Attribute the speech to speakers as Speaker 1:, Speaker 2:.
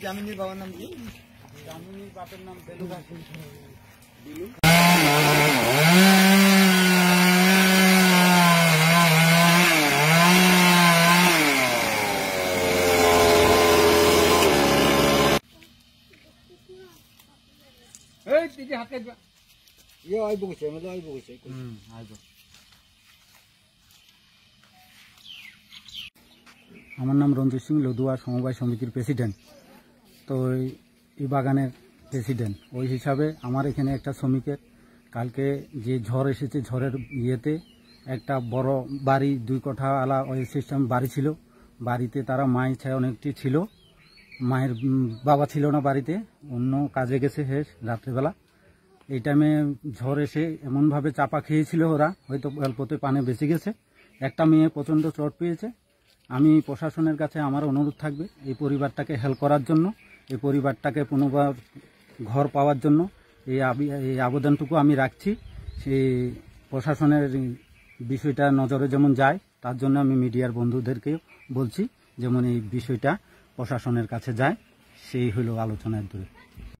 Speaker 1: জামিনীর বাবার নাম কি? জামিনীর বাপের নাম বেলু। এই দিদি হাতে ইয়ে আইব কইছে, আমাদের আইব কইছে। আইব। আমার নাম রঞ্জিত সিং, লদুয়া সমবায় সমিতির প্রেসিডেন্ট। তো এই বাগানের প্রেসিডেন্ট ওই হিসাবে আমার এখানে একটা শ্রমিকের কালকে যে ঝড় এসেছে, ঝড়ের ইয়েতে একটা বড় বাড়ি 2 কোঠা আলা ওই সিস্টেম বাড়ি ছিল। বাড়িতে তারা মায়ের ছায় অনেকটি ছিল। মায়ের বাবা ছিল না বাড়িতে, অন্য কাজে গেছে হে রাত্রেবেলা। এই টাইমে ঝড় এসে এমনভাবে চাপা খেয়েছিল ওরা, হয়তো অল্পতে পানে বেঁচে গেছে। একটা মেয়ে প্রচণ্ড চোট পেয়েছে। আমি প্রশাসনের কাছে আমার অনুরোধ থাকবে এই পরিবারটাকে হেল্প করার জন্য, এই পরিবারটাকে পুনর্বার ঘর পাওয়ার জন্য এই আবেদনটুকু আমি রাখছি। সেই প্রশাসনের বিষয়টা নজরে যেমন যায়, তার জন্য আমি মিডিয়ার বন্ধুদেরকেও বলছি যেমন এই বিষয়টা প্রশাসনের কাছে যায়। সেই হলো আলোচনার দূরে।